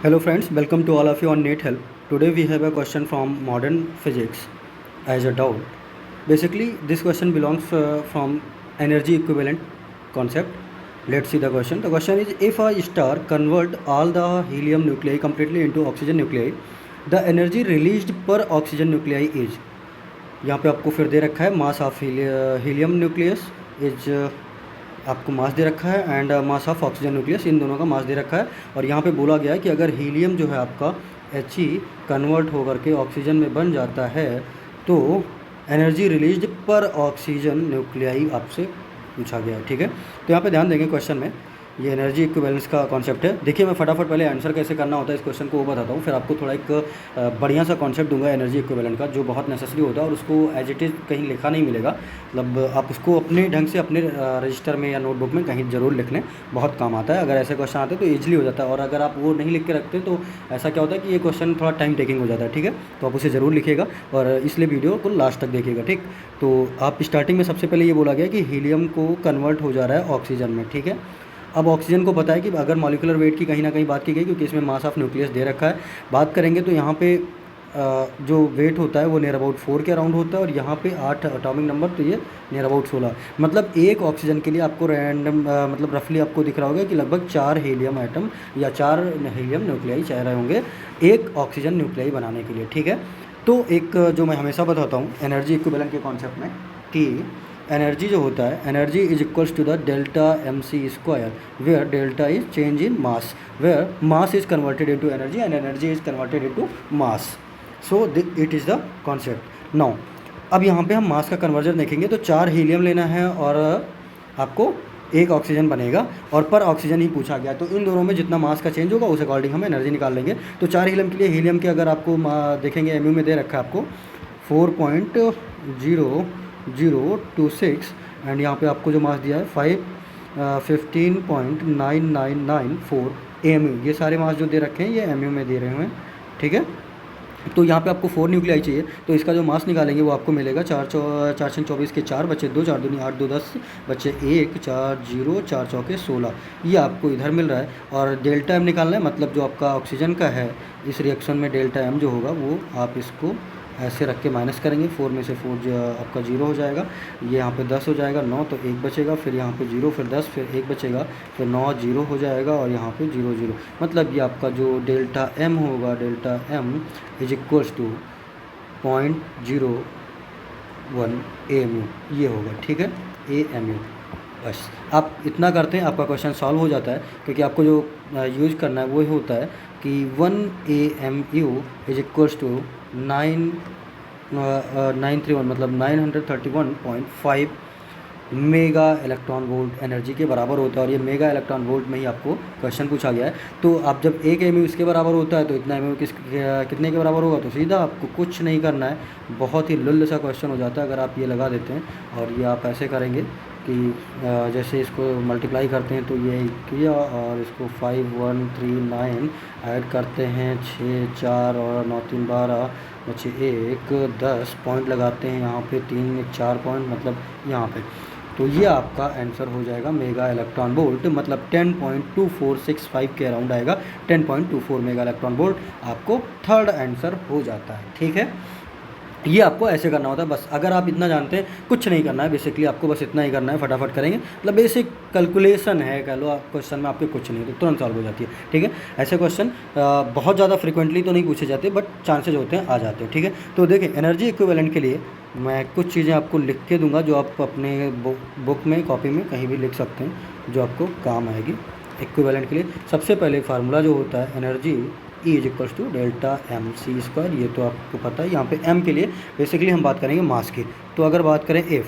Hello friends, welcome to all of you on NEET Help. Today we have a question from modern physics as a doubt. Basically this question belongs from energy equivalent concept. Let's see the question. The question is, if a star convert all the helium nuclei completely into oxygen nuclei, the energy released per oxygen nuclei is, यहाँ पे आपको फिर दे रखा है mass of helium nucleus is, आपको mass दे रखा है and mass of oxygen nucleus, इन दोनों का मास दे रखा है। और यहाँ पे बोला गया है कि अगर हीलियम जो है आपका He कन्वर्ट होकर के ऑक्सीजन में बन जाता है तो एनर्जी रिलीज पर ऑक्सीजन न्यूक्लियाई आपसे पूछा गया है। ठीक है, तो यहाँ पे ध्यान देंगे क्वेश्चन में, ये एनर्जी इक्विवेलेंस का कॉन्सेप्ट है। देखिए मैं फटाफट पहले आंसर कैसे करना होता है इस क्वेश्चन को वो बताता हूँ, फिर आपको थोड़ा एक बढ़िया सा कॉन्सेप्ट दूंगा एनर्जी इक्विवेलेंट का, जो बहुत नेसेसरी होता है और उसको एज इट इज़ कहीं लिखा नहीं मिलेगा। मतलब आप उसको अपने ढंग से अपने रजिस्टर में या नोटबुक में कहीं ज़रूर लिख लें, बहुत काम आता है। अगर ऐसे क्वेश्चन आते हैं तो ईजिली हो जाता है, और अगर आप वो नहीं लिख के रखते तो ऐसा क्या होता है कि ये क्वेश्चन थोड़ा टाइम टेकिंग हो जाता है। ठीक है, तो आप उसे ज़रूर लिखिएगा और इसलिए वीडियो को लास्ट तक देखिएगा। ठीक, तो आप स्टार्टिंग में सबसे पहले ये बोला गया कि हीलियम को कन्वर्ट हो जा रहा है ऑक्सीजन में। ठीक है, अब ऑक्सीजन को पता है कि अगर मॉलिक्यूलर वेट की कहीं ना कहीं बात की गई, क्योंकि इसमें मास ऑफ न्यूक्लियस दे रखा है, बात करेंगे तो यहाँ पे जो वेट होता है वो नियर अबाउट 4 के अराउंड होता है, और यहाँ पे 8 एटॉमिक नंबर, तो ये नियर अबाउट 16। मतलब एक ऑक्सीजन के लिए आपको रैंडम मतलब रफली आपको दिख रहा होगा कि लगभग 4 हीलियम एटम या 4 हीलियम न्यूक्लियाई चाह रहे होंगे एक ऑक्सीजन न्यूक्लियाई बनाने के लिए। ठीक है, तो एक जो मैं हमेशा बताता हूँ एनर्जी इक्विवेलेंट के कॉन्सेप्ट में कि एनर्जी जो होता है, energy is equals to the delta M C square, where delta is change in mass, where mass is converted into energy and energy is converted into mass. So it is the concept. Now अब यहाँ पे हम मास का conversion देखेंगे तो 4 helium लेना है और आपको एक ऑक्सीजन बनेगा, और पर ऑक्सीजन ही पूछा गया, तो इन दोनों में जितना मास का चेंज होगा उस अकॉर्डिंग हम एनर्जी निकाल लेंगे। तो 4 हीलियम के लिए हीलियम के अगर आपको देखेंगे एमयू में दे रखा है आपको 4.0026, एंड यहाँ पे आपको जो मास दिया है 15.9994 एमयू, ये सारे मास जो दे रखे हैं ये एमयू में दे रहे हैं। ठीक है, तो यहाँ पे आपको 4 न्यूक्लियाई चाहिए, तो इसका जो मास निकालेंगे वो आपको मिलेगा 424 के 4 बचे 2, 4 दूनी 8, 2 10 बचे 1, 4 0, 4 चौके 16, ये आपको इधर मिल रहा है। और डेल्टा एम निकालना है, मतलब जो आपका ऑक्सीजन का है इस रिएक्शन में डेल्टा एम जो होगा वो आप इसको ऐसे रख के माइनस करेंगे, 4 में से 4 आपका 0 हो जाएगा, ये यहाँ पे 10 हो जाएगा, 9 तो 1 बचेगा, फिर यहाँ पे 0, फिर 10, फिर 1 बचेगा, फिर 9 0 हो जाएगा, और यहाँ पे 0 0। मतलब ये आपका जो डेल्टा एम होगा, delta M is equals to 0.01 M U, ये होगा। ठीक है, ए एम यू। बस आप इतना करते हैं आपका क्वेश्चन सॉल्व हो जाता है, क्योंकि आपको जो यूज करना है वो होता है कि 1 AMU इज इक्वल्स टू 931, मतलब 931.5 मेगा इलेक्ट्रॉन वोल्ट एनर्जी के बराबर होता है, और ये मेगा इलेक्ट्रॉन वोल्ट में ही आपको क्वेश्चन पूछा गया है। तो आप जब 1 एमयू इसके बराबर होता है तो इतना एमयू कितने के बराबर होगा, तो सीधा आपको कुछ नहीं करना है, बहुत ही लुल्ल सा क्वेश्चन हो जाता है अगर आप ये लगा देते हैं। और ये आप ऐसे करेंगे कि जैसे इसको मल्टीप्लाई करते हैं तो ये किया, और इसको 5139 ऐड करते हैं, 6 4 और 9 3 12 बचे 1, 10 पॉइंट लगाते हैं यहाँ पे, 3 1 4 पॉइंट, मतलब यहाँ पे, तो ये आपका आंसर हो जाएगा मेगा इलेक्ट्रॉन वोल्ट, मतलब 10.2465 के अराउंड आएगा। 10.24 मेगा इलेक्ट्रॉन वोल्ट आपको थर्ड आंसर हो जाता है। ठीक है, ये आपको ऐसे करना होता है। बस अगर आप इतना जानते हैं, कुछ नहीं करना है, बेसिकली आपको बस इतना ही करना है, फटाफट करेंगे, मतलब बेसिक कैलकुलेशन है कह लो, क्वेश्चन में आपके कुछ नहीं तो तुरंत सॉल्व हो जाती है। ठीक है, ऐसे क्वेश्चन बहुत ज़्यादा फ्रिक्वेंटली तो नहीं पूछे जाते, बट चांसेज होते हैं आ जाते हैं। ठीक है, तो देखें एनर्जी इक्विवेलेंट के लिए मैं कुछ चीज़ें आपको लिख के दूंगा, जो आप अपने बुक में, कॉपी में कहीं भी लिख सकते हैं, जो आपको काम आएगी इक्विवेलेंट के लिए। सबसे पहले फार्मूला जो होता है energy E is equals to delta M C square, ये तो आपको पता है। यहाँ पे m के लिए बेसिकली हम बात करेंगे मास की, तो अगर बात करें इफ़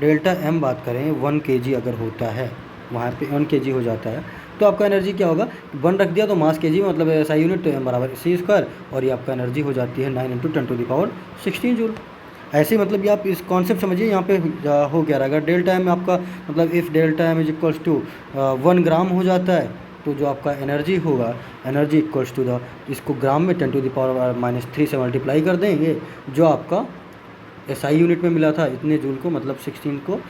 डेल्टा m बात करें 1 kg अगर होता है, वहाँ पे 1 kg हो जाता है, तो आपका एनर्जी क्या होगा, 1 रख दिया तो मास kg मतलब ऐसा यूनिट, तो m बराबर सी स्क्वायर, और ये आपका एनर्जी हो जाती है 9 × 10⁻16 जूल। ऐसे मतलब ये आप इस कॉन्सेप्ट समझिए, यहाँ पे हो क्या रहा है, अगर डेल्टा एम आपका मतलब if delta M is equals to 1 gram हो जाता है, तो जो आपका एनर्जी होगा, एनर्जी इक्वल्स टू द, इसको ग्राम में 10⁻³ से मल्टीप्लाई कर देंगे, जो आपका SI यूनिट में मिला था इतने जूल को, मतलब 16 को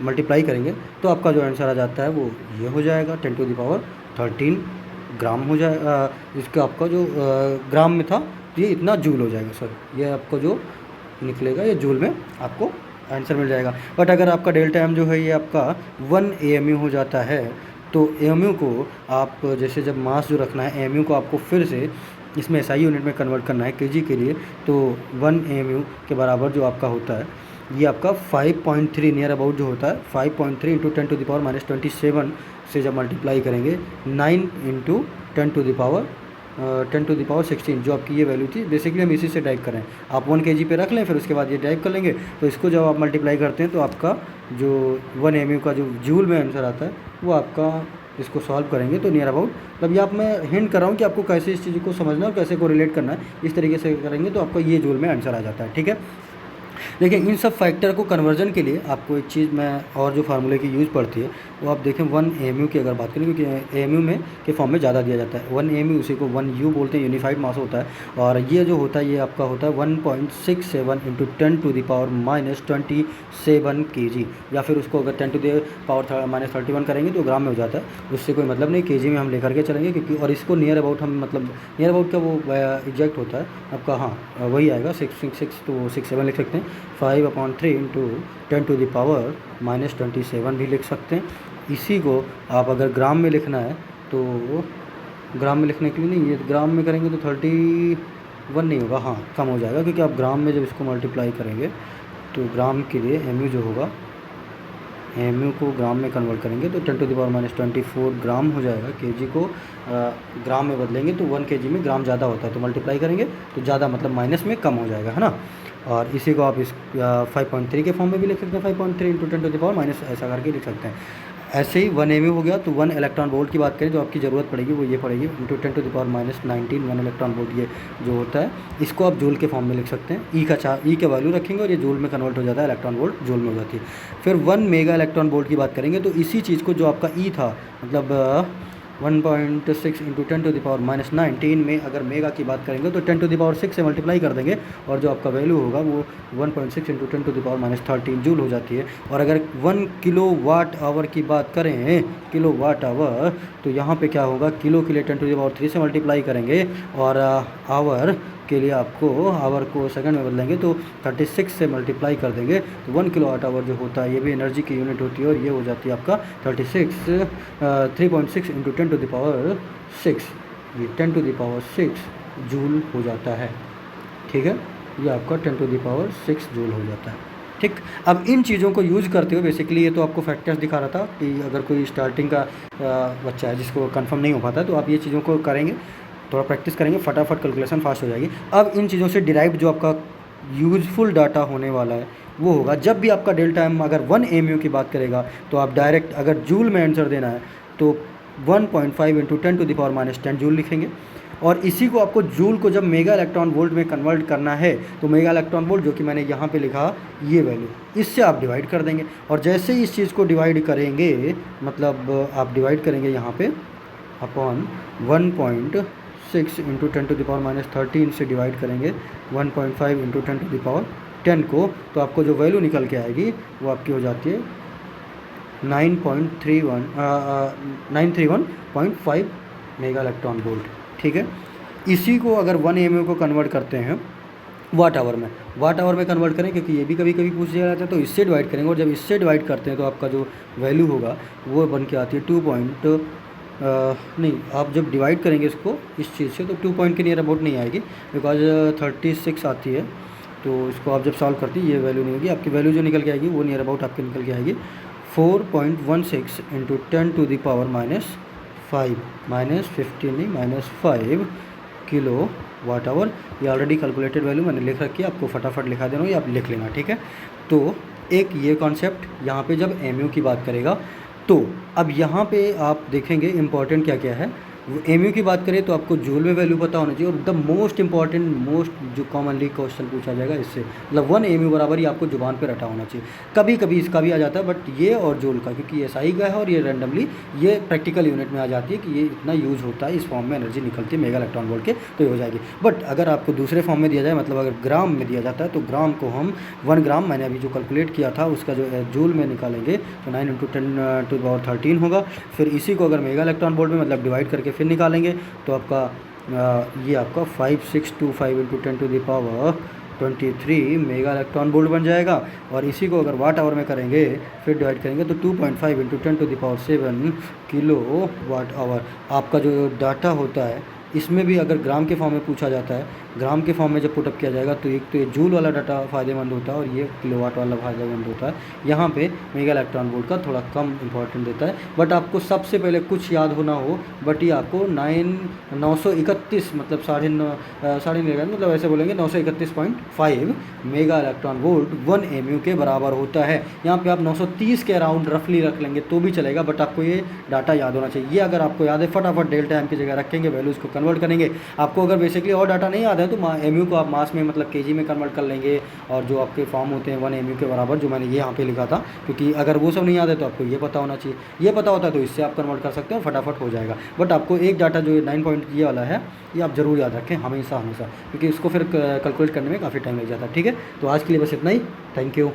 मल्टीप्लाई करेंगे, तो आपका जो आंसर आ जाता है वो ये हो जाएगा 10⁻13 ग्राम हो जाए, इसका आपका जो ग्राम में था ये इतना जूल हो जाएगा सर, ये आपको जो निकलेगा ये जूल में आपको आंसर मिल जाएगा। बट अगर आपका डेल्टा एम जो है ये आपका 1 AMU हो जाता है तो AMU को आप जैसे जब मास जो रखना है AMU को आपको फिर से इसमें SI यूनिट में कन्वर्ट करना है kg के लिए, तो 1 AMU के बराबर जो आपका होता है ये आपका 5.3 नियर अबाउट जो होता है 5.3 इंटू 10⁻27 से जब मल्टीप्लाई करेंगे 9 इंटू 10⁻16 जो आपकी ये वैल्यू थी, बेसिकली हम इसी से टाइप करें। आप 1 kg पे रख लें, फिर उसके बाद ये टाइप कर लेंगे, तो इसको जब आप मल्टीप्लाई करते हैं तो आपका जो 1 AMU का जो जूल में आंसर आता है वो आपका, इसको सॉल्व करेंगे तो नियर अबाउट, मतलब ये आप मैं हिंट कर रहा हूँ कि आपको कैसे इस चीज़ को समझना है और कैसे को रिलेट करना है, इस तरीके से करेंगे तो आपको ये जूल में आंसर आ जाता है। ठीक है, देखिए इन सब फैक्टर को कन्वर्जन के लिए आपको एक चीज़ मैं और जो फार्मूले की यूज़ पड़ती है वो आप देखें 1 AMU की अगर बात करें, क्योंकि AMU में के फॉर्म में ज़्यादा दिया जाता है। 1 AMU उसी को 1 U बोलते हैं, यूनिफाइड मास होता है, और ये जो होता है ये आपका होता है 1.67 इंटू 10⁻27 kg, या फिर उसको अगर 10⁻31 करेंगे तो ग्राम में हो जाता है, उससे कोई मतलब नहीं, kg में हम लेकर के चलेंगे क्योंकि, और इसको नियर अबाउट हम मतलब नियर अबाउट का वो एग्जैक्ट होता है आपका, हाँ वही आएगा 6 तो 67 लिख सकते हैं, 5/3 इंटू 10⁻27 भी लिख सकते हैं। इसी को आप अगर ग्राम में लिखना है तो ग्राम में लिखने के लिए नहीं, ये ग्राम में करेंगे तो 31 नहीं होगा, हाँ कम हो जाएगा, क्योंकि आप ग्राम में जब इसको मल्टीप्लाई करेंगे तो ग्राम के लिए MU जो होगा, MU को ग्राम में कन्वर्ट करेंगे तो 10⁻24 ग्राम हो जाएगा। kg को ग्राम में बदलेंगे तो 1 kg में ग्राम ज़्यादा होता है, तो मल्टीप्लाई करेंगे तो ज़्यादा मतलब माइनस में कम हो जाएगा, है ना। और इसी को आप इस 5.3 के फॉर्म में भी लिख सकते हैं, 5.3 इंटू 10⁻- ऐसा करके लिख सकते हैं। ऐसे ही 1 AMU हो गया, तो 1 इलेक्ट्रॉन वोल्ट की बात करें जो आपकी ज़रूरत पड़ेगी वो ये पड़ेगी इंटू 10⁻19 1 इलेक्ट्रॉन वोल्ट ये जो होता है, इसको आप जूल के फॉर्म में लिख सकते हैं। ई का वैल्यू रखेंगे और ये जूल में कन्वर्ट हो जाता है, इलेक्ट्रॉन वोल्ट जूल में हो जाती है। फिर 1 मेगा इलेक्ट्रॉन वोल्ट की बात करेंगे तो इसी चीज़ को जो आपका ई था, मतलब 1.6 इंटू 10⁻19 में अगर मेगा की बात करेंगे तो 10⁻6 से मल्टीप्लाई कर देंगे और जो आपका वैल्यू होगा वो 1.6 इंटू 10⁻13 जूल हो जाती है। और अगर 1 किलोवाट आवर की बात करें, किलोवाट आवर, तो यहाँ पे क्या होगा, किलो के लिए 10⁻3 से मल्टीप्लाई करेंगे और आवर के लिए आपको आवर को सेकंड में बदलेंगे तो 36 से मल्टीप्लाई कर देंगे, तो 1 किलोवाट आवर जो होता है ये भी एनर्जी की यूनिट होती है और ये हो जाती है आपका 3.6 इंटू 10⁻6, ये 10⁻6 जूल हो जाता है। ठीक है, ये आपका 10⁻6 जूल हो जाता है। ठीक, अब इन चीज़ों को यूज़ करते हुए बेसिकली ये तो आपको फैक्टर्स दिखा रहा था कि अगर कोई स्टार्टिंग का बच्चा है जिसको कंफर्म नहीं हो पाता तो आप ये चीज़ों को करेंगे, थोड़ा प्रैक्टिस करेंगे, फटाफट कैलकुलेशन फास्ट हो जाएगी। अब इन चीज़ों से डिराइव्ड जो आपका यूज़फुल डाटा होने वाला है वो होगा जब भी आपका डेल्टा एम अगर 1 AMU की बात करेगा तो आप डायरेक्ट अगर जूल में आंसर देना है तो 1.5 इंटू 10⁻10 जूल लिखेंगे, और इसी को आपको जूल को जब मेगा इलेक्ट्रॉन वोल्ट में कन्वर्ट करना है तो मेगा इलेक्ट्रॉन वोल्ट जो कि मैंने यहाँ पे लिखा ये वैल्यू, इससे आप डिवाइड कर देंगे। और जैसे ही इस चीज़ को डिवाइड करेंगे, मतलब आप डिवाइड करेंगे यहाँ पे अपॉन 1.6 इंटू 10⁻13 से डिवाइड करेंगे 1.5 इंटू 10⁻10 को, तो आपको जो वैल्यू निकल के आएगी वो आपकी हो जाती है 931.5 मेगा इलेक्ट्रॉन वोल्ट। ठीक है, इसी को अगर 1 AMU को कन्वर्ट करते हैं वाट आवर में कन्वर्ट करें, क्योंकि ये भी कभी कभी पूछ लिया जाता है, तो इससे डिवाइड करेंगे और जब इससे डिवाइड करते हैं तो आपका जो वैल्यू होगा वो बन के आती है 2 नहीं, आप जब डिवाइड करेंगे इसको इस चीज़ से तो 2 पॉइंट के नियर अबाउट नहीं आएगी, बिकॉज 36 आती है, तो इसको आप जब सॉल्व करती है ये वैल्यू नहीं होगी, आपकी वैल्यू जो निकल के आएगी वो नियर अबाउट आपकी निकल के आएगी 4.16 इंटू 10⁻5 -15 किलो वाट आवर। ये ऑलरेडी कैलकुलेटेड वैल्यू मैंने लिख रखी है, आपको फटाफट लिखा दे रहा हूँ, ये आप लिख लेना। ठीक है, तो एक ये कॉन्सेप्ट यहाँ पे जब MU की बात करेगा तो अब यहाँ पे आप देखेंगे इम्पॉर्टेंट क्या क्या है। MU की बात करें तो आपको जूल में वैल्यू पता होना चाहिए, और द मोस्ट जो कॉमनली क्वेश्चन पूछा जाएगा इससे, मतलब 1 AMU बराबर ही आपको जुबान पे रटा होना चाहिए। कभी कभी इसका भी आ जाता है, बट ये और जूल का क्योंकि ये SI का है और ये रैंडमली ये प्रैक्टिकल यूनिट में आ जाती है कि ये इतना यूज़ होता है, इस फॉर्म में एनर्जी निकलती है मेगा इलेक्ट्रॉन वोल्ट के, तो ये हो जाएगी। बट अगर आपको दूसरे फॉर्म में दिया जाए, मतलब अगर ग्राम में दिया जाता है तो ग्राम को हम 1 ग्राम मैंने अभी जो कैलकुलेट किया था उसका जो जूल में निकालेंगे तो 9 इंटू 10⁻13 होगा। फिर इसी को अगर मेगा इलेक्ट्रॉन वोल्ट में मतलब डिवाइड करके फिर निकालेंगे तो आपका ये आपका 5625 इंटू 10⁻23 मेगा इलेक्ट्रॉन वोल्ट बन जाएगा। और इसी को अगर वाट आवर में करेंगे फिर डिवाइड करेंगे तो 2.5 इंटू 10⁻7 किलो वाट आवर। आपका जो डाटा होता है इसमें भी अगर ग्राम के फॉर्म में पूछा जाता है, ग्राम के फॉर्म में जब पुटअप किया जाएगा तो एक तो ये जूल वाला डाटा फ़ायदेमंद होता है और ये किलोवाट वाला फ़ायदेमंद होता है। यहाँ पे मेगा इलेक्ट्रॉन वोल्ट का थोड़ा कम इंपॉर्टेंट देता है। बट आपको सबसे पहले कुछ याद होना हो, बट ये आपको 931 मतलब साढ़े नौ मतलब ऐसे बोलेंगे 931.5 मेगा इलेक्ट्रॉन वोल्ट 1 mu के बराबर होता है। यहाँ पे आप 930 के अराउंड रफली रख लेंगे तो भी चलेगा, बट आपको ये डाटा याद होना चाहिए। ये अगर आपको याद है फटाफट डेल्टा एम की जगह रखेंगे, वैल्यूज़ को कन्वर्ट करेंगे। आपको अगर बेसिकली और डाटा नहीं याद है तो एमयू को आप मास में मतलब केजी में कन्वर्ट कर लेंगे, और जो आपके फॉर्म होते हैं 1 mu के बराबर, जो मैंने ये यहाँ पे लिखा था, क्योंकि अगर वो सब नहीं याद है तो आपको ये पता होना चाहिए। ये पता होता है तो इससे आप कन्वर्ट कर सकते हो, फटाफट हो जाएगा। बट आपको एक डाटा जो 9 पॉइंट ये वाला है ये आप ज़रूर याद रखें हमेशा, क्योंकि इसको फिर कैलकुलेट करने में काफ़ी टाइम लग जाता है। ठीक है, तो आज के लिए बस इतना ही। Thank you.